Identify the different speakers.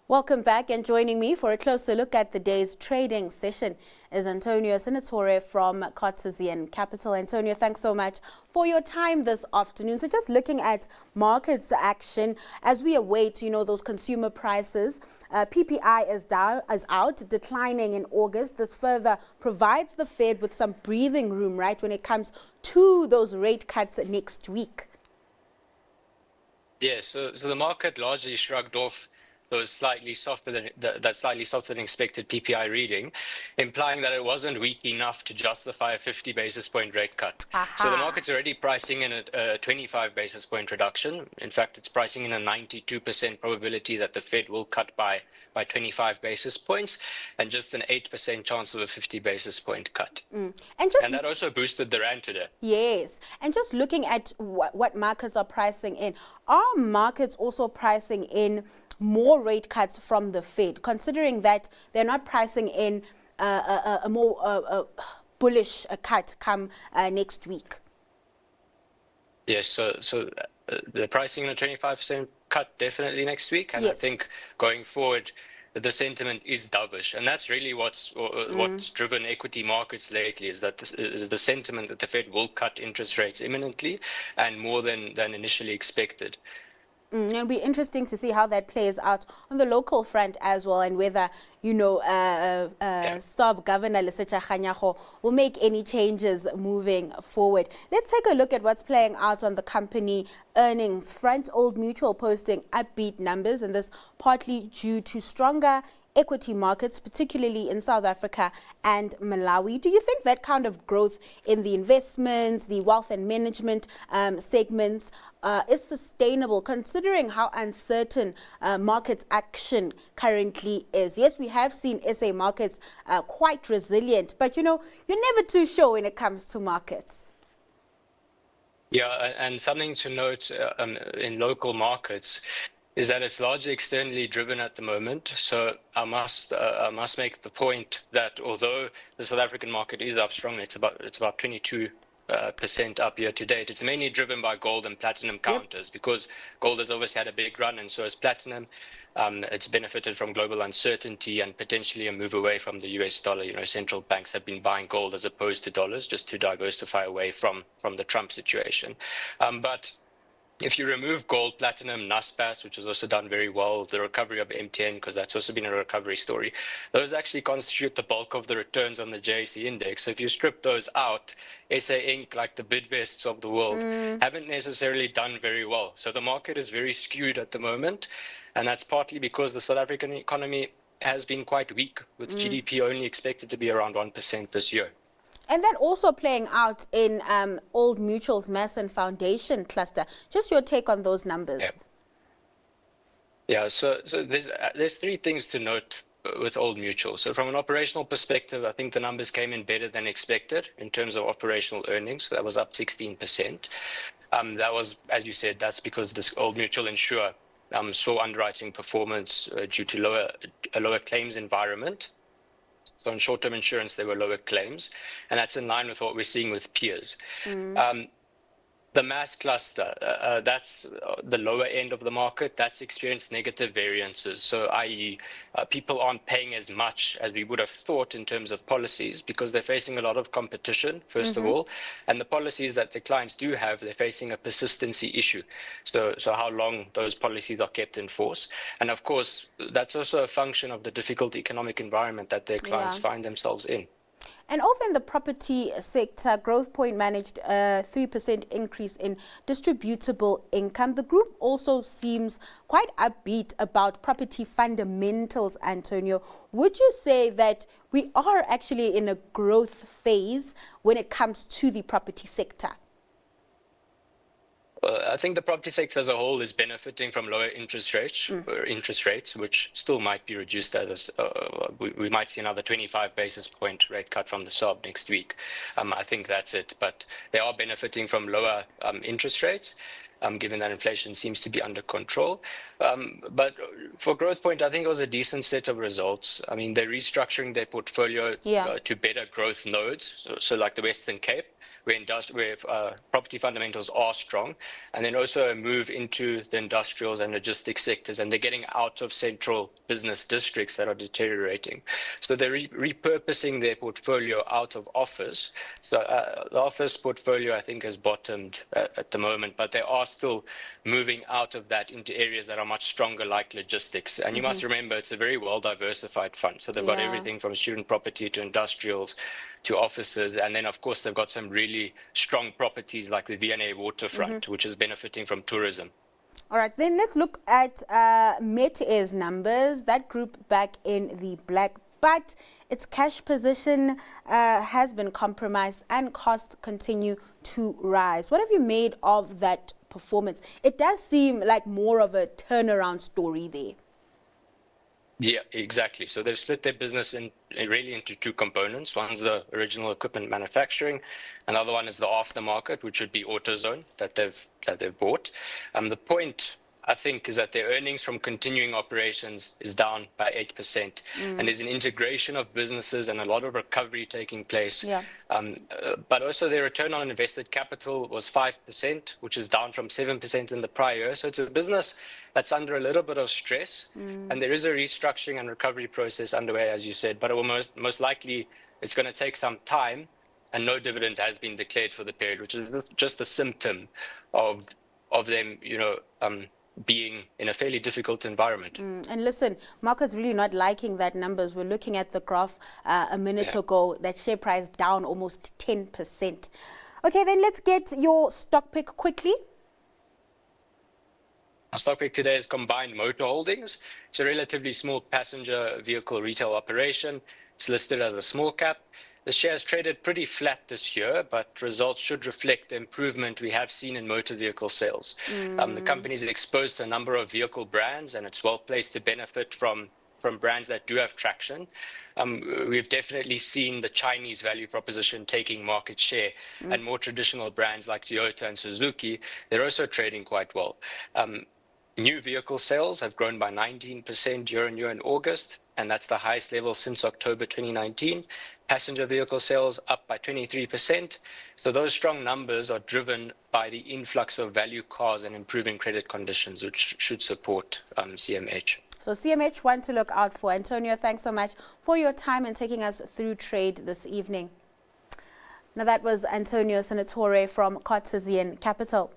Speaker 1: Welcome back, and joining me for a closer look at the day's trading session is Antonio Senatore from Cartesian Capital. Antonio, thanks so much for your time this afternoon. So just looking at markets action as we await, those consumer prices, PPI is out, declining in August. This further provides the Fed with some breathing room, right, when it comes to those rate cuts next week.
Speaker 2: Yeah, so the market largely shrugged off those slightly softer than expected PPI reading, implying that it wasn't weak enough to justify a 50 basis point rate cut.
Speaker 1: Aha.
Speaker 2: So the market's already pricing in a 25 basis point reduction. In fact, it's pricing in a 92% probability that the Fed will cut by 25 basis points, and just an 8% chance of a 50 basis point cut. And that also boosted the rand today.
Speaker 1: Yes. And just looking at what markets are pricing in, are markets also pricing in more rate cuts from the Fed, considering that they're not pricing in a more bullish cut come next week?
Speaker 2: Yes, so the pricing in a 25% cut definitely next week, and
Speaker 1: yes.
Speaker 2: I think going forward, the sentiment is dovish, and that's really what's driven equity markets lately. Is the sentiment that the Fed will cut interest rates imminently and more than initially expected.
Speaker 1: It'll be interesting to see how that plays out on the local front as well, and whether, SARB Governor Lesetja Kganyago will make any changes moving forward. Let's take a look at what's playing out on the company earnings front. Old Mutual posting upbeat numbers, and this partly due to stronger equity markets, particularly in South Africa and Malawi. Do you think that kind of growth in the investments, the wealth and management segments is sustainable, considering how uncertain markets action currently is? Yes, we have seen SA markets quite resilient, but you're never too sure when it comes to markets.
Speaker 2: Yeah, and something to note in local markets is that it's largely externally driven at the moment. So I must make the point that although the South African market is up strongly, it's about 22% up year to date. It's mainly driven by gold and platinum counters, because gold has always had a big run, and so has platinum. It's benefited from global uncertainty and potentially a move away from the US dollar. Central banks have been buying gold as opposed to dollars, just to diversify away from the Trump situation. But if you remove gold, platinum, Naspers, which has also done very well, the recovery of MTN, because that's also been a recovery story, those actually constitute the bulk of the returns on the JSE index. So if you strip those out, SA Inc., like the Bidvests of the world, haven't necessarily done very well. So the market is very skewed at the moment, and that's partly because the South African economy has been quite weak, with GDP only expected to be around 1% this year.
Speaker 1: And that also playing out in Old Mutual's Mass and Foundation cluster. Just your take on those numbers.
Speaker 2: Yeah, so there's three things to note with Old Mutual. So from an operational perspective, I think the numbers came in better than expected in terms of operational earnings. So that was up 16%. That was, as you said, that's because this Old Mutual Insure saw underwriting performance due to a lower claims environment. So in short-term insurance, there were lower claims, and that's in line with what we're seeing with peers. The mass cluster, that's the lower end of the market, that's experienced negative variances. So i.e. People aren't paying as much as we would have thought in terms of policies, because they're facing a lot of competition, first of all, and the policies that the clients do have, they're facing a persistency issue. So how long those policies are kept in force. And of course, that's also a function of the difficult economic environment that their clients find themselves in.
Speaker 1: And over in the property sector, Growthpoint managed a 3% increase in distributable income. The group also seems quite upbeat about property fundamentals, Antonio. Would you say that we are actually in a growth phase when it comes to the property sector?
Speaker 2: I think the property sector as a whole is benefiting from lower interest rates, which still might be reduced as we might see another 25 basis point rate cut from the SARB next week. I think that's it. But they are benefiting from lower interest rates, given that inflation seems to be under control. But for Growthpoint, I think it was a decent set of results. I mean, they're restructuring their portfolio to better growth nodes, so like the Western Cape, where property fundamentals are strong, and then also a move into the industrials and logistics sectors, and they're getting out of central business districts that are deteriorating. So they're repurposing their portfolio out of office. So the office portfolio, I think, has bottomed at the moment, but they are still moving out of that into areas that are much stronger, like logistics. And you must remember, it's a very well diversified fund. So they've got everything from student property to industrials to offices. And then, of course, they've got some really strong properties like the V&A waterfront, which is benefiting from tourism.
Speaker 1: All right, then let's look at Metair's numbers. That group back in the black, but its cash position has been compromised and costs continue to rise. What have you made of that performance? It does seem like more of a turnaround story there.
Speaker 2: Yeah, exactly. So they've split their business really into two components. One's the original equipment manufacturing, another one is the aftermarket, which would be AutoZone that they've bought. The point, I think, is that their earnings from continuing operations is down by 8%. And there's an integration of businesses and a lot of recovery taking place.
Speaker 1: Yeah.
Speaker 2: But also their return on invested capital was 5%, which is down from 7% in the prior year. So it's a business that's under a little bit of stress. And there is a restructuring and recovery process underway, as you said, but it will most likely, it's going to take some time, and no dividend has been declared for the period, which is just a symptom of them, being in a fairly difficult environment.
Speaker 1: And listen, market's really not liking that numbers. We're looking at the graph a minute ago, that share price down almost 10%. Okay, then let's get your stock pick quickly.
Speaker 2: Our stock pick today is Combined Motor Holdings. It's a relatively small passenger vehicle retail operation. It's listed as a small cap. The shares traded pretty flat this year, but results should reflect the improvement we have seen in motor vehicle sales. The company is exposed to a number of vehicle brands, and it's well placed to benefit from brands that do have traction. We've definitely seen the Chinese value proposition taking market share, and more traditional brands like Toyota and Suzuki, they're also trading quite well. New vehicle sales have grown by 19% year on year in August, and that's the highest level since October 2019. Passenger vehicle sales up by 23%. So those strong numbers are driven by the influx of value cars and improving credit conditions, which should support CMH.
Speaker 1: So CMH, one to look out for. Antonio, thanks so much for your time and taking us through trade this evening. Now that was Antonio Senatore from Cartesian Capital.